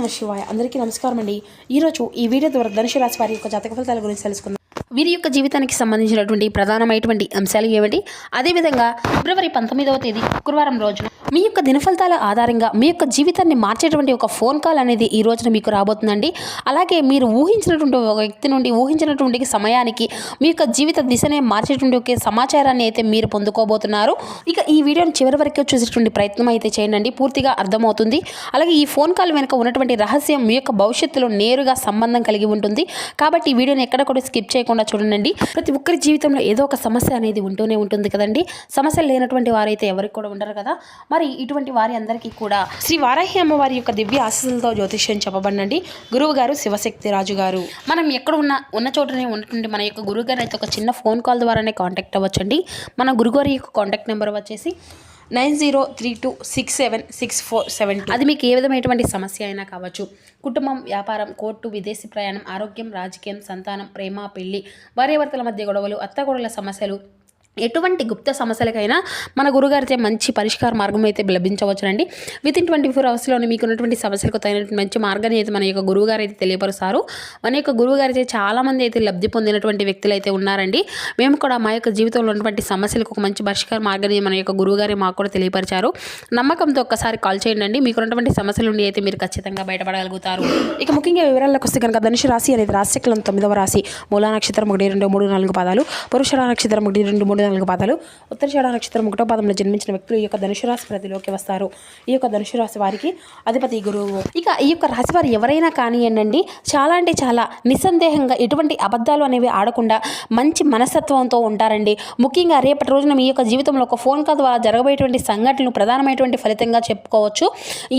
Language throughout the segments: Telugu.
నమ శివాయ. అందరికీ నమస్కారం అండి. ఈరోజు ఈ వీడియో ద్వారా ధనుసు రాశి వారి యొక్క జాతక ఫలితాల గురించి తెలుసుకుందాం. వీరి యొక్క జీవితానికి సంబంధించినటువంటి ప్రధానమైనటువంటి అంశాలు ఏమిటి, అదేవిధంగా ఫిబ్రవరి 19వ తేదీ శుక్రవారం రోజున మీ యొక్క దినఫలితాల ఆధారంగా మీ యొక్క జీవితాన్ని మార్చేటువంటి ఒక ఫోన్ కాల్ అనేది ఈ రోజున మీకు రాబోతుందండి. అలాగే మీరు ఊహించినటువంటి ఒక వ్యక్తి నుండి ఊహించినటువంటి సమయానికి మీ యొక్క జీవిత దిశనే మార్చేటువంటి ఒక సమాచారాన్ని అయితే మీరు పొందుకోబోతున్నారు. ఇక ఈ వీడియోని చివరి వరకు చూసేటువంటి ప్రయత్నం అయితే చేయండి, పూర్తిగా అర్థమవుతుంది. అలాగే ఈ ఫోన్ కాల్ వెనుక ఉన్నటువంటి రహస్యం మీ యొక్క భవిష్యత్తులో నేరుగా సంబంధం కలిగి ఉంటుంది. కాబట్టి ఈ వీడియోని ఎక్కడ కూడా స్కిప్ చేయకుండా చూడండి. ప్రతి ఒక్కరి జీవితంలో ఏదో ఒక సమస్య అనేది ఉంటూనే ఉంటుంది కదండి. సమస్యలు లేనటువంటి వారైతే ఎవరికి కూడా ఉండరు కదా. మరి ఇటువంటి వారి అందరికీ కూడా శ్రీ వారాహి అమ్మవారి యొక్క దివ్య ఆశీస్సులతో జ్యోతిష్యం చెప్పబడండి. గురువు గారు శివశక్తి రాజు గారు. మనం ఎక్కడ ఉన్న చోటనే ఉన్నటువంటి మన యొక్క గురువు గారు అయితే ఒక చిన్న ఫోన్ కాల్ ద్వారానే కాంటాక్ట్ అవ్వచ్చండి. మన గురుగారి యొక్క కాంటాక్ట్ నెంబర్ వచ్చేసి 9032676472. అది మీకు ఏ విధమైనటువంటి సమస్య అయినా కావచ్చు. కుటుంబం, వ్యాపారం, కోర్టు, విదేశీ ప్రయాణం, ఆరోగ్యం, రాజకీయం, సంతానం, ప్రేమ, పెళ్లి, భార్యాభర్తల మధ్య గొడవలు, అత్తగొడల సమస్యలు, ఎటువంటి గుప్త సమస్యలకైనా మన గురుగారితో మంచి పరిష్కార మార్గం అయితే లభించవచ్చునండి. వితిన్ 24 అవర్స్లోనే మీకు ఉన్నటువంటి సమస్యలకు తగినటువంటి మంచి మార్గాన్ని అయితే మన యొక్క గురువుగారు అయితే తెలియపరుస్తారు. మన యొక్క గురువుగారు అయితే చాలామంది అయితే లబ్ధి పొందినటువంటి వ్యక్తులు అయితే ఉన్నారండి. మేము కూడా మా యొక్క జీవితంలో ఉన్నటువంటి సమస్యలకు ఒక మంచి పరిష్కార మార్గాన్ని మన యొక్క గురువుగారు మాకు కూడా తెలియపరిచారు. నమ్మకంతో ఒక్కసారి కాల్ చేయండి. మీకు ఉన్నటువంటి సమస్యల నుండి అయితే మీరు ఖచ్చితంగా బయటపడగలుగుతారు. ఇక ముఖ్యంగా వివరాలకు వస్తే కనుక ధనుసు రాశి అనేది రాశిచక్రం 9వ రాశి. మూలా నక్షత్రం 1, 2, 3, 4 పాదాలు, పురుష నక్షత్రం 1, 2, 3, 4 పాదాలు, ఉత్తరాషాఢ నక్షత్రం 1వ పాదంలో జన్మించిన వ్యక్తులు ఈ యొక్క ధనుసు రాశి పరిధిలోకి వస్తారు. ఈ యొక్క ధనుసు రాశి వారికి అధిపతి గురువు. ఇక ఈ యొక్క రాశి వారు ఎవరైనా కానివ్వండి, చాలా అంటే చాలా నిస్సందేహంగా ఎటువంటి అబద్ధాలు అనేవి ఆడకుండా మంచి మనస్తత్వంతో ఉంటారండి. ముఖ్యంగా రేపటి రోజున మీ యొక్క జీవితంలో ఒక ఫోన్ కాల్ ద్వారా జరగబోయేటువంటి సంఘటనలు ప్రధానమైనటువంటి ఫలితంగా చెప్పుకోవచ్చు.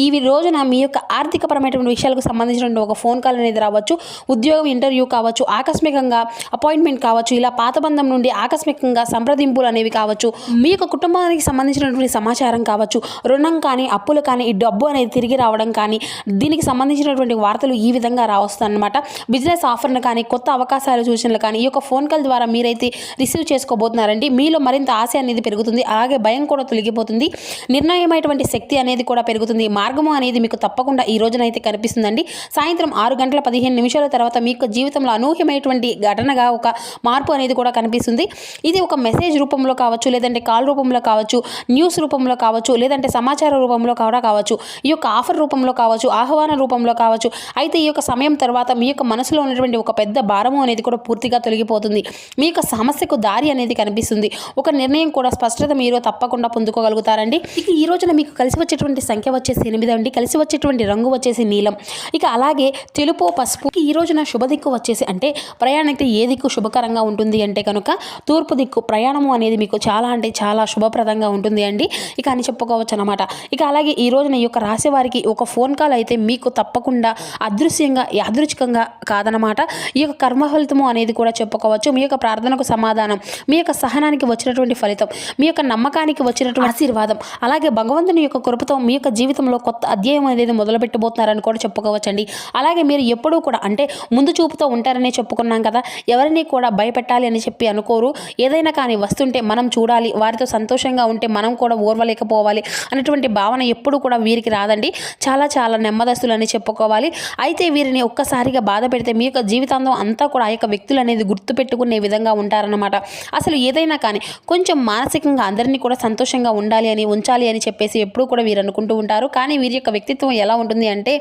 ఈ రోజున మీ యొక్క ఆర్థికపరమైనటువంటి విషయాలకు సంబంధించిన ఒక ఫోన్ కాల్ అనేది రావచ్చు. ఉద్యోగం ఇంటర్వ్యూ కావచ్చు, ఆకస్మికంగా అపాయింట్మెంట్ కావచ్చు, ఇలా పాత బంధం నుండి ఆకస్మికంగా సంప్రదింపులు అనేవి కావచ్చు, మీ యొక్క కుటుంబానికి సంబంధించినటువంటి సమాచారం కావచ్చు, రుణం కానీ, అప్పులు కానీ, ఈ డబ్బు అనేది తిరిగి రావడం కానీ, దీనికి సంబంధించినటువంటి వార్తలు ఈ విధంగా రావస్తాయి అన్నమాట. బిజినెస్ ఆఫర్ను కానీ, కొత్త అవకాశాల సూచనలు కానీ ఈ యొక్క ఫోన్ కాల్ ద్వారా మీరైతే రిసీవ్ చేసుకోబోతున్నారండి. మీలో మరింత ఆశ అనేది పెరుగుతుంది. అలాగే భయం కూడా తొలగిపోతుంది. నిర్ణయమైనటువంటి శక్తి అనేది కూడా పెరుగుతుంది. మార్గము అనేది మీకు తప్పకుండా ఈ రోజునైతే కనిపిస్తుందండి. సాయంత్రం 6:15 తర్వాత మీ యొక్క జీవితంలో అనూహ్యమైనటువంటి ఘటనగా ఒక మార్పు అనేది కూడా కనిపిస్తుంది. ఇది ఒక మెసేజ్ రూపంలో కావచ్చు, లేదంటే కాల్ రూపంలో కావచ్చు, న్యూస్ రూపంలో కావచ్చు, లేదంటే సమాచార రూపంలో కూడా కావచ్చు, ఈ యొక్క ఆఫర్ రూపంలో కావచ్చు, ఆహ్వాన రూపంలో కావచ్చు. అయితే ఈ యొక్క సమయం తర్వాత మీ యొక్క మనసులో ఉన్నటువంటి ఒక పెద్ద భారము అనేది కూడా పూర్తిగా తొలగిపోతుంది. మీ యొక్క సమస్యకు దారి అనేది కనిపిస్తుంది. ఒక నిర్ణయం కూడా స్పష్టత మీరు తప్పకుండా పొందుకోగలుగుతారండి. ఇక ఈ రోజున మీకు కలిసి వచ్చేటువంటి సంఖ్య వచ్చేసి 8 అండి. కలిసి వచ్చేటువంటి రంగు వచ్చేసి నీలం. ఇక అలాగే తెలుపు, పసుపు. ఈ రోజున శుభ దిక్కు వచ్చేసి అంటే ప్రయాణానికి ఏ దిక్కు శుభకరంగా ఉంటుంది అంటే కనుక తూర్పు దిక్కు. ప్రయాణము అనేది మీకు చాలా అంటే చాలా శుభప్రదంగా ఉంటుంది అండి ఇక అని చెప్పుకోవచ్చు అనమాట. ఇక అలాగే ఈ రోజున ఈ యొక్క రాశి వారికి ఒక ఫోన్ కాల్ అయితే మీకు తప్పకుండా అదృశ్యంగా యాదృచ్ఛికంగా కాదనమాట. ఈ యొక్క కర్మ ఫలితము అనేది కూడా చెప్పుకోవచ్చు. మీ యొక్క ప్రార్థనకు సమాధానం, మీ యొక్క సహనానికి వచ్చినటువంటి ఫలితం, మీ యొక్క నమ్మకానికి వచ్చినటువంటి ఆశీర్వాదం, అలాగే భగవంతుని యొక్క కృపతో మీ యొక్క జీవితంలో కొత్త అధ్యాయం అనేది మొదలు పెట్టబోతున్నారని కూడా చెప్పుకోవచ్చండి. అలాగే మీరు ఎప్పుడూ కూడా అంటే ముందు చూపుతో ఉంటారని చెప్పుకున్నాం కదా. ఎవరిని కూడా భయపెట్టాలి అని చెప్పి అనుకోరు. ఏదైనా కానీ వస్తుంటే మనం చూడాలి, వారితో సంతోషంగా ఉంటే మనం కూడా ఓర్వలేకపోవాలి అనేటువంటి భావన ఎప్పుడు కూడా వీరికి రాదండి. చాలా చాలా నెమ్మదస్తులు అని చెప్పుకోవాలి. అయితే వీరిని ఒక్కసారిగా బాధ పెడితే మీ యొక్క జీవితాంతం అంతా కూడా ఆ యొక్క వ్యక్తులు అనేది గుర్తుపెట్టుకునే విధంగా ఉంటారన్నమాట. అసలు ఏదైనా కానీ కొంచెం మానసికంగా అందరినీ కూడా సంతోషంగా ఉంచాలి అని చెప్పేసి ఎప్పుడూ కూడా వీరు అనుకుంటూ ఉంటారు. కానీ వీరి యొక్క వ్యక్తిత్వం ఎలా ఉంటుంది అంటే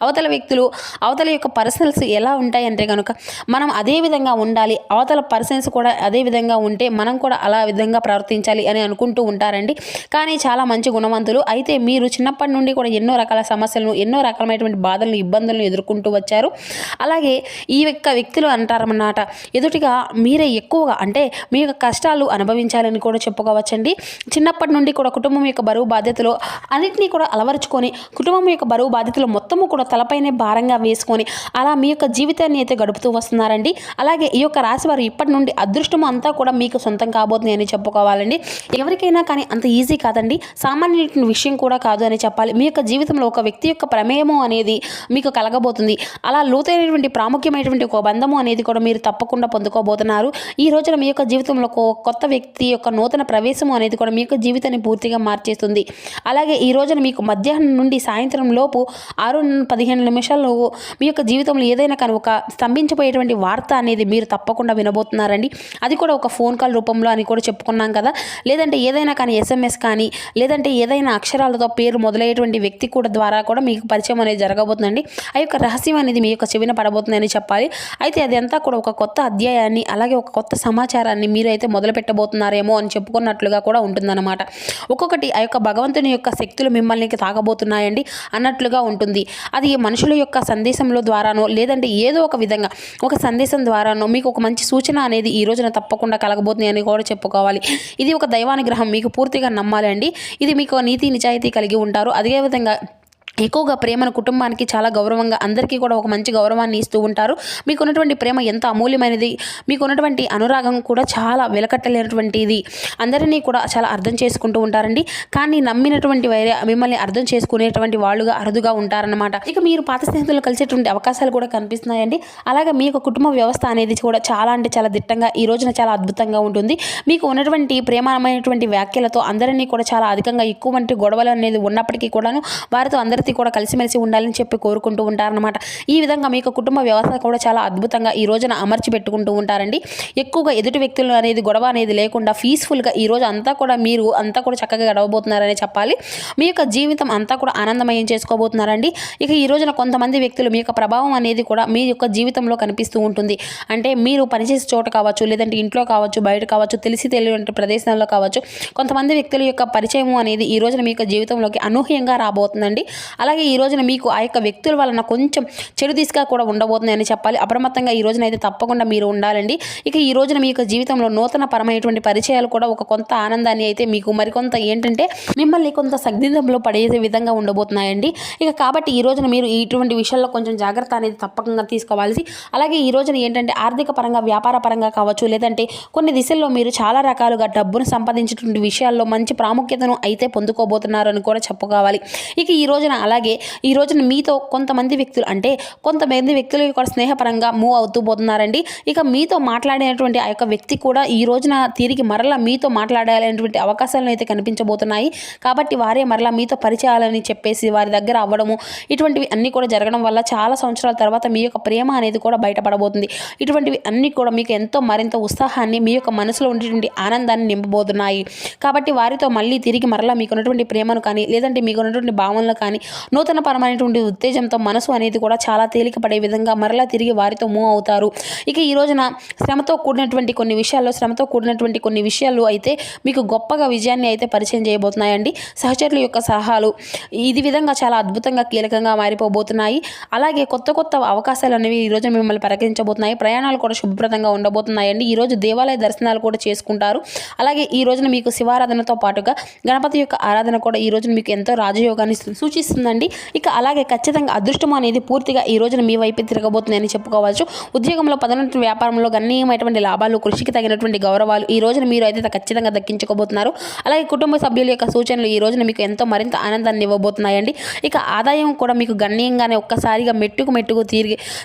అవతల వ్యక్తులు అవతల యొక్క పర్సనల్స్ ఎలా ఉంటాయి అంటే కనుక మనం అదే విధంగా ఉండాలి, అవతల పర్సన్స్ కూడా అదే విధంగా ఉంటే మనం కూడా అలా విధంగా ప్రవర్తించాలి అని అనుకుంటూ ఉంటారండి. కానీ చాలా మంచి గుణవంతులు. అయితే మీరు చిన్నప్పటి నుండి కూడా ఎన్నో రకాల సమస్యలను, ఎన్నో రకాలమైనటువంటి బాధలను, ఇబ్బందులను ఎదుర్కొంటూ వచ్చారు. అలాగే ఈ యొక్క వ్యక్తులు అంటారన్నమాట, ఎదుటిగా మీరే ఎక్కువగా అంటే మీ యొక్క కష్టాలు అనుభవించాలని కూడా చెప్పుకోవచ్చండి. చిన్నప్పటి నుండి కూడా కుటుంబం యొక్క బరువు బాధ్యతలు అన్నింటినీ కూడా అలవరుచుకొని కుటుంబం యొక్క బరువు బాధ్యతలు మొత్తము కూడా తలపైనే భారంగా వేసుకొని అలా మీ యొక్క జీవితాన్ని అయితే గడుపుతూ వస్తున్నారండి. అలాగే ఈ యొక్క రాశి వారు ఇప్పటి నుండి అదృష్టం అంతా కూడా మీకు సొంతంగా కాబోతుంది అని చెప్పుకోవాలండి. ఎవరికైనా కానీ అంత ఈజీ కాదండి, సామాన్య విషయం కూడా కాదు అని చెప్పాలి. మీ యొక్క జీవితంలో ఒక వ్యక్తి యొక్క ప్రమేయము అనేది మీకు కలగబోతుంది. అలా లోతైనటువంటి ప్రాముఖ్యమైనటువంటి ఒక బంధము అనేది కూడా మీరు తప్పకుండా పొందుకోబోతున్నారు. ఈ రోజున మీ యొక్క జీవితంలో కొత్త వ్యక్తి యొక్క నూతన ప్రవేశము అనేది కూడా మీ యొక్క జీవితాన్ని పూర్తిగా మార్చేస్తుంది. అలాగే ఈ రోజున మీకు మధ్యాహ్నం నుండి సాయంత్రం లోపు 6-15 నిమిషాల్లో మీ యొక్క జీవితంలో ఏదైనా కానీ ఒక స్తంభించిపోయేటువంటి వార్త అనేది మీరు తప్పకుండా వినబోతున్నారండి. అది కూడా ఒక ఫోన్ కాల్ రూపంలో అని కూడా చెప్పుకున్నాం కదా, లేదంటే ఏదైనా కానీ SMS కానీ, లేదంటే ఏదైనా అక్షరాలతో పేరు మొదలయ్యేటువంటి వ్యక్తి కూడా ద్వారా కూడా మీకు పరిచయం అనేది జరగబోతుందండి. ఆ యొక్క రహస్యం అనేది మీ యొక్క చెవిన పడబోతుందని చెప్పాలి. అయితే అదంతా కూడా ఒక కొత్త అధ్యాయాన్ని, అలాగే ఒక కొత్త సమాచారాన్ని మీరైతే మొదలు పెట్టబోతున్నారేమో అని చెప్పుకున్నట్లుగా కూడా ఉంటుందన్నమాట. ఒక్కొక్కటి ఆ యొక్క భగవంతుని యొక్క శక్తులు మిమ్మల్ని తాగబోతున్నాయండి అన్నట్లుగా ఉంటుంది. అది మనుషుల యొక్క సందేశంలో ద్వారానో, లేదంటే ఏదో ఒక విధంగా ఒక సందేశం ద్వారానో మీకు ఒక మంచి సూచన అనేది ఈ రోజున తప్పకుండా కలగబోతుంది అని కూడా చెప్పుకోవాలి. ఇది ఒక దైవానుగ్రహం, మీకు పూర్తిగా నమ్మాలండి. ఇది మీకు నీతి నిజాయితీ కలిగి ఉంటారు. అదేవిధంగా ఎక్కువగా ప్రేమను కుటుంబానికి చాలా గౌరవంగా, అందరికీ కూడా ఒక మంచి గౌరవాన్ని ఇస్తూ ఉంటారు. మీకు ఉన్నటువంటి ప్రేమ ఎంత అమూల్యమైనది, మీకు ఉన్నటువంటి అనురాగం కూడా చాలా వెలకట్టలేనటువంటిది. అందరినీ కూడా చాలా అర్థం చేసుకుంటూ ఉంటారండి. కానీ నమ్మినటువంటి వైరే మిమ్మల్ని అర్థం చేసుకునేటువంటి వాళ్ళుగా అరుదుగా ఉంటారన్నమాట. ఇక మీరు పాత స్నేహితులు కలిసేటువంటి అవకాశాలు కూడా కనిపిస్తున్నాయండి. అలాగే మీ యొక్క కుటుంబ వ్యవస్థ అనేది కూడా చాలా అంటే చాలా దిట్టంగా ఈ రోజున చాలా అద్భుతంగా ఉంటుంది. మీకు ఉన్నటువంటి ప్రేమమైనటువంటి వ్యాఖ్యలతో అందరినీ కూడా చాలా అధికంగా ఎక్కువ వంటి గొడవలు అనేది ఉన్నప్పటికీ కూడాను వారితో అందరితో కూడా కలిసిమెలిసి ఉండాలని చెప్పి కోరుకుంటూ ఉంటారన్నమాట. ఈ విధంగా మీకు కుటుంబ వ్యవస్థ కూడా చాలా అద్భుతంగా ఈ రోజున అమర్చి పెట్టుకుంటూ ఉంటారండి. ఎక్కువగా ఎదుటి వ్యక్తులు అనేది గొడవ అనేది లేకుండా పీస్ఫుల్గా ఈ రోజు అంతా కూడా మీరు అంతా కూడా చక్కగా గడవబోతున్నారని చెప్పాలి. మీ యొక్క జీవితం అంతా కూడా ఆనందమయం చేసుకోబోతున్నారండి. ఇక ఈ రోజున కొంతమంది వ్యక్తులు మీ యొక్క ప్రభావం అనేది కూడా మీ యొక్క జీవితంలో కనిపిస్తూ ఉంటుంది. అంటే మీరు పనిచేసే చోట కావచ్చు, లేదంటే ఇంట్లో కావచ్చు, బయట కావచ్చు, తెలిసి తెలియని ప్రదేశాల్లో కావచ్చు, కొంతమంది వ్యక్తుల యొక్క పరిచయం అనేది ఈ రోజున మీ యొక్క జీవితంలోకి అనూహ్యంగా రాబోతుందండి. అలాగే ఈ రోజున మీకు ఆ యొక్క వ్యక్తుల వలన కొంచెం చెడు దిశగా కూడా ఉండబోతుందని చెప్పాలి. అప్రమత్తంగా ఈ రోజున అయితే తప్పకుండా మీరు ఉండాలండి. ఇక ఈ రోజున మీ యొక్క జీవితంలో నూతన పరమైనటువంటి పరిచయాలు కూడా ఒక కొంత ఆనందాన్ని అయితే మీకు మరికొంత ఏంటంటే మిమ్మల్ని కొంత సగ్నిధంలో పడే విధంగా ఉండబోతున్నాయండి. ఇక కాబట్టి ఈ రోజున మీరు ఇటువంటి విషయాల్లో కొంచెం జాగ్రత్త అనేది తప్పకుండా తీసుకోవాల్సి, అలాగే ఈ రోజున ఏంటంటే ఆర్థిక పరంగా, వ్యాపార పరంగా కావచ్చు, లేదంటే కొన్ని దిశల్లో మీరు చాలా రకాలుగా డబ్బును సంపాదించేటువంటి విషయాల్లో మంచి ప్రాముఖ్యతను అయితే పొందుకోబోతున్నారు అని కూడా చెప్పుకోవాలి. ఇక ఈ రోజున అలాగే ఈ రోజున మీతో కొంతమంది వ్యక్తులు అంటే కొంతమంది వ్యక్తులు కూడా స్నేహపరంగా మూవ్ అవుతూ పోతున్నారండి. ఇక మీతో మాట్లాడేటువంటి ఆ యొక్క వ్యక్తి కూడా ఈ రోజున తిరిగి మరలా మీతో మాట్లాడాలనేటువంటి అవకాశాలను అయితే కనిపించబోతున్నాయి. కాబట్టి వారే మరలా మీతో పరిచయాలని చెప్పేసి వారి దగ్గర అవ్వడము, ఇటువంటివి అన్నీ కూడా జరగడం వల్ల చాలా సంవత్సరాల తర్వాత మీ యొక్క ప్రేమ అనేది కూడా బయటపడబోతుంది. ఇటువంటివి అన్నీ కూడా మీకు ఎంతో మరింత ఉత్సాహాన్ని, మీ యొక్క మనసులో ఉండేటువంటి ఆనందాన్ని నింపబోతున్నాయి. కాబట్టి వారితో మళ్ళీ తిరిగి మరలా మీకున్నటువంటి ప్రేమను కానీ, లేదంటే మీకున్నటువంటి భావనలు కానీ నూతన పరమైనటువంటి ఉత్తేజంతో మనసు అనేది కూడా చాలా తేలికపడే విధంగా మరలా తిరిగి వారితో మూవ్ అవుతారు. ఇక ఈ రోజున శ్రమతో కూడినటువంటి కొన్ని విషయాలు అయితే మీకు గొప్పగా విజయాన్ని అయితే పరిచయం చేయబోతున్నాయండి. సహచరుల యొక్క సలహాలు ఇది విధంగా చాలా అద్భుతంగా కీలకంగా మారిపోబోతున్నాయి. అలాగే కొత్త అవకాశాలు అనేవి ఈ రోజు మిమ్మల్ని పరిగణించబోతున్నాయి. ప్రయాణాలు కూడా శుభ్రతంగా ఉండబోతున్నాయండి. ఈ రోజు దేవాలయ దర్శనాలు కూడా చేసుకుంటారు. అలాగే ఈ రోజున మీకు శివారాధనతో పాటుగా గణపతి యొక్క ఆరాధన కూడా ఈ రోజున మీకు ఎంతో రాజయోగాన్ని సూచిస్తుందండి. ఇక అలాగే ఖచ్చితంగా అదృష్టం అనేది పూర్తిగా ఈ రోజున మీ వైపు తిరగబోతుందని చెప్పుకోవచ్చు. ఉద్యోగంలో, పదోన్నతి, వ్యాపారంలో గణనీయమైనటువంటి లాభాలు, కృషికి తగినటువంటి గౌరవాలు ఈ రోజున మీరు అయితే ఖచ్చితంగా దక్కించుకోబోతున్నారు. అలాగే కుటుంబ సభ్యుల యొక్క సూచనలు ఈ రోజున మీకు ఎంతో మరింత ఆనందాన్ని ఇవ్వబోతున్నాయండి. ఇక ఆదాయం కూడా మీకు గణనీయంగానే ఒక్కసారిగా మెట్టుకు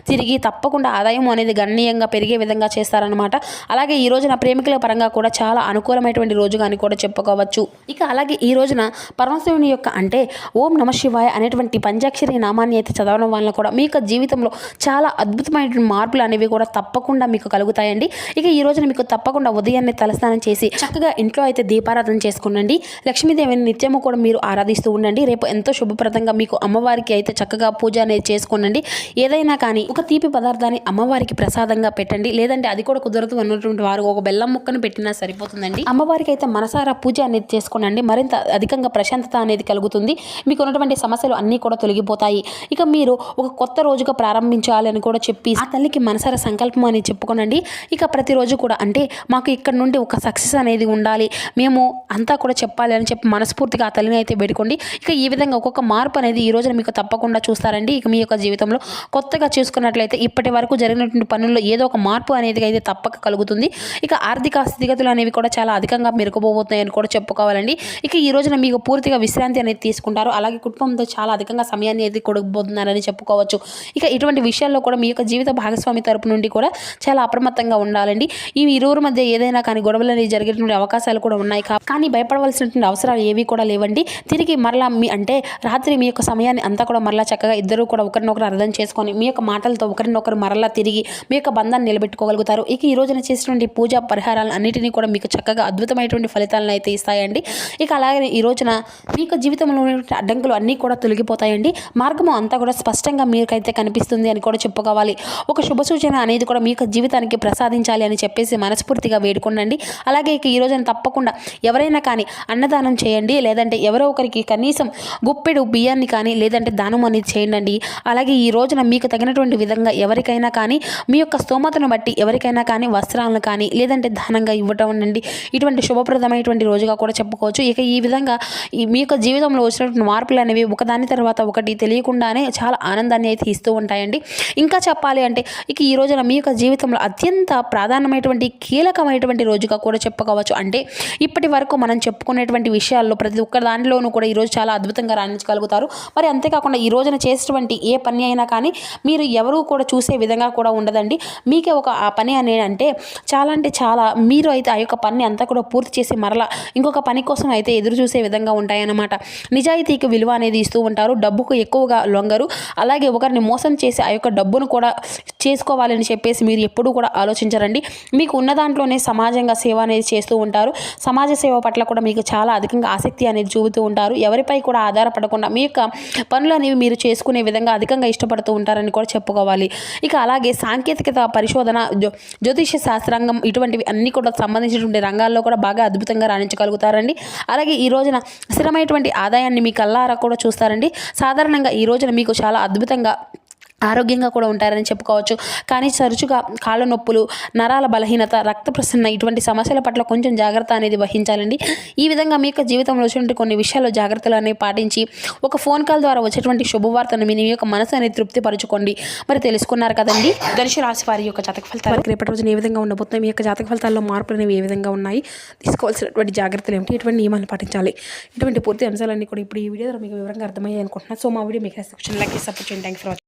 తిరిగి తప్పకుండా ఆదాయం అనేది గణనీయంగా పెరిగే విధంగా చేస్తారనమాట. అలాగే ఈ రోజున ప్రేమికుల పరంగా కూడా చాలా అనుకూలమైనటువంటి రోజుగా అని కూడా చెప్పుకోవచ్చు. ఇక అలాగే ఈ రోజున పరమశివుని యొక్క అంటే ఓం నమ శివాయ అనేటువంటి పంచాక్షరి నామాన్ని అయితే చదవడం వల్ల కూడా మీ యొక్క జీవితంలో చాలా అద్భుతమైన మార్పులు అనేవి కూడా తప్పకుండా మీకు కలుగుతాయండి. ఇక ఈ రోజున మీకు తప్పకుండా ఉదయాన్నే తలస్నానం చేసి చక్కగా ఇంట్లో అయితే దీపారాధన చేసుకునండి. లక్ష్మీదేవిని నిత్యము కూడా మీరు ఆరాధిస్తూ ఉండండి. రేపు ఎంతో శుభప్రదంగా మీకు అమ్మవారికి అయితే చక్కగా పూజ అనేది చేసుకోనండి. ఏదైనా కానీ ఒక తీపి పదార్థాన్ని అమ్మవారికి ప్రసాదంగా పెట్టండి. లేదంటే అది కూడా కుదరదు అన్నటువంటి వారు ఒక బెల్లం ముక్కను పెట్టినా సరిపోతుందండి. అమ్మవారికి అయితే మనసారా పూజ అనేది చేసుకోనండి. మరింత అధికంగా ప్రశాంతత అనేది కలుగుతుంది. మీకు ఉన్నటువంటి సమస్య సమస్యలు అన్నీ కూడా తొలగిపోతాయి. ఇక మీరు ఒక కొత్త రోజుగా ప్రారంభించాలి అని కూడా చెప్పి ఆ తల్లికి మనసారా సంకల్పం అని చెప్పుకోనండి. ఇక ప్రతిరోజు కూడా అంటే మాకు ఇక్కడ నుండి ఒక సక్సెస్ అనేది ఉండాలి, మేము అంతా కూడా చెప్పాలి అని చెప్పి మనస్ఫూర్తిగా ఆ తల్లిని అయితే వేడుకోండి. ఇక ఈ విధంగా ఒక్కొక్క మార్పు అనేది ఈ రోజున మీకు తప్పకుండా చూస్తారండి. ఇక మీ యొక్క జీవితంలో కొత్తగా చూసుకున్నట్లయితే ఇప్పటి వరకు జరిగినటువంటి పనుల్లో ఏదో ఒక మార్పు అనేది అయితే తప్పక కలుగుతుంది. ఇక ఆర్థిక స్థితిగతులు అనేవి కూడా చాలా అధికంగా మెరుగుపోబోతున్నాయని కూడా చెప్పుకోవాలండి. ఇక ఈ రోజున మీకు పూర్తిగా విశ్రాంతి అనేది తీసుకుంటారు. అలాగే కుటుంబంతో చాలా అధికంగా సమయాన్ని అయితే కొడకపోతున్నారని చెప్పుకోవచ్చు. ఇక ఇటువంటి విషయాల్లో కూడా మీ యొక్క జీవిత భాగస్వామి తరపు నుండి కూడా చాలా అప్రమత్తంగా ఉండాలండి. ఈ ఇరువురి మధ్య ఏదైనా కానీ గొడవలు అనేవి జరిగేటువంటి అవకాశాలు కూడా ఉన్నాయి. కానీ భయపడవలసినటువంటి అవసరాలు ఏవి కూడా లేవండి. తిరిగి మరలా అంటే రాత్రి మీ యొక్క సమయాన్ని అంతా కూడా మరలా చక్కగా ఇద్దరు కూడా ఒకరినొకరు అర్థం చేసుకొని మీ యొక్క మాటలతో ఒకరినొకరు మరలా తిరిగి మీ యొక్క బంధాన్ని నిలబెట్టుకోగలుగుతారు. ఇక ఈ రోజున చేసినటువంటి పూజా పరిహారాలు అన్నిటినీ కూడా మీకు చక్కగా అద్భుతమైనటువంటి ఫలితాలను అయితే ఇస్తాయండి. ఇక అలాగే ఈ రోజున మీ యొక్క జీవితంలో అడ్డంకులు అన్నీ కూడా తొలగిపోతాయండి. మార్గము అంతా కూడా స్పష్టంగా మీకైతే కనిపిస్తుంది అని కూడా చెప్పుకోవాలి. ఒక శుభ సూచన అనేది కూడా మీ యొక్క జీవితానికి ప్రసాదించాలి అని చెప్పేసి మనస్ఫూర్తిగా వేడుకోండి. అలాగే ఇక ఈ రోజున తప్పకుండా ఎవరైనా కానీ అన్నదానం చేయండి, లేదంటే ఎవరో ఒకరికి కనీసం గుప్పెడు బియ్యాన్ని కానీ లేదంటే దానం అనేది చేయండి. అలాగే ఈ రోజున మీకు తగినటువంటి విధంగా ఎవరికైనా కానీ మీ యొక్క స్తోమతను బట్టి ఎవరికైనా కానీ వస్త్రాలను కానీ లేదంటే దానంగా ఇవ్వటం అండి ఇటువంటి శుభప్రదమైనటువంటి రోజుగా కూడా చెప్పుకోవచ్చు. ఇక ఈ విధంగా మీ యొక్క జీవితంలో వచ్చినటువంటి మార్పులు అనేవి ఒకదాని తర్వాత ఒకటి తెలియకుండానే చాలా ఆనందాన్ని అయితే ఇస్తూ ఉంటాయండి. ఇంకా చెప్పాలి అంటే ఇక ఈ రోజున మీ యొక్క జీవితంలో అత్యంత ప్రాధాన్యమైనటువంటి కీలకమైనటువంటి రోజుగా కూడా చెప్పుకోవచ్చు. అంటే ఇప్పటి వరకు మనం చెప్పుకునేటువంటి విషయాల్లో ప్రతి ఒక్క దాంట్లోనూ కూడా ఈరోజు చాలా అద్భుతంగా రాణించగలుగుతారు. మరి అంతేకాకుండా ఈ రోజున చేసేటువంటి ఏ పని అయినా కానీ మీరు ఎవరూ కూడా చూసే విధంగా కూడా ఉండదండి. మీకే ఒక ఆ పని అంటే చాలా మీరు అయితే ఆ యొక్క పని అంతా కూడా పూర్తి చేసి మరలా ఇంకొక పని కోసం అయితే ఎదురు చూసే విధంగా ఉంటాయన్నమాట. నిజాయితీకి విలువ అనేది ఇస్తూ ఉంటారు. డబ్బుకు ఎక్కువగా లొంగరు. అలాగే ఒకరిని మోసం చేసి ఆ యొక్క డబ్బును కూడా చేసుకోవాలని చెప్పేసి మీరు ఎప్పుడూ కూడా ఆలోచించరండి. మీకు ఉన్న దాంట్లోనే సమాజంగా సేవ అనేది చేస్తూ ఉంటారు. సమాజ సేవ పట్ల కూడా మీకు చాలా అధికంగా ఆసక్తి అనేది చూపుతూ ఉంటారు. ఎవరిపై కూడా ఆధారపడకుండా మీ యొక్క పనులు అనేవి మీరు చేసుకునే విధంగా అధికంగా ఇష్టపడుతూ ఉంటారని కూడా చెప్పుకోవాలి. ఇక అలాగే సాంకేతికత, పరిశోధన, జ్యోతిష శాస్త్రాంగం ఇటువంటివి అన్నీ కూడా సంబంధించినటువంటి రంగాల్లో కూడా బాగా అద్భుతంగా రాణించగలుగుతారండి. అలాగే ఈ రోజున స్థిరమైనటువంటి ఆదాయాన్ని మీ కళ్ళారా కూడా చూస్తారండి. సాధారణంగా ఈ రోజున మీకు చాలా అద్భుతంగా ఆరోగ్యంగా కూడా ఉంటారని చెప్పుకోవచ్చు. కానీ తరచుగా కాళ్ళ నొప్పులు, నరాల బలహీనత, రక్త ప్రసరణ ఇటువంటి సమస్యల పట్ల కొంచెం జాగ్రత్త అనేది వహించాలండి. ఈ విధంగా మీ యొక్క జీవితంలో వచ్చినటువంటి కొన్ని విషయాల్లో జాగ్రత్తలు అనేవి పాటించి ఒక ఫోన్ కాల్ ద్వారా వచ్చేటువంటి శుభవార్తను మీ యొక్క మనసు అనేది తృప్తిపరచుకోండి. మరి తెలుసుకున్నారు కదండి ధనుసు రాశి వారి యొక్క జాతక ఫలితాలు రేపటి రోజున ఏ విధంగా ఉండబోతున్నాయి, మీ యొక్క జాతక ఫలితాల్లో మార్పులు అనేవి ఏ విధంగా ఉన్నాయి, తీసుకోవాల్సినటువంటి జాగ్రత్తలు ఏమిటి, ఎటువంటి నియమాలు పాటించాలి, ఇటువంటి పూర్తి అంశాలన్నీ కూడా ఇప్పుడు ఈ వీడియో ద్వారా మీకు వివరంగా అర్థమయ్యాయి అనుకుంటున్నాను. సో మా వీడియో మీకు లైక్ సపోర్ట్ చేయండి. Thank you for watching.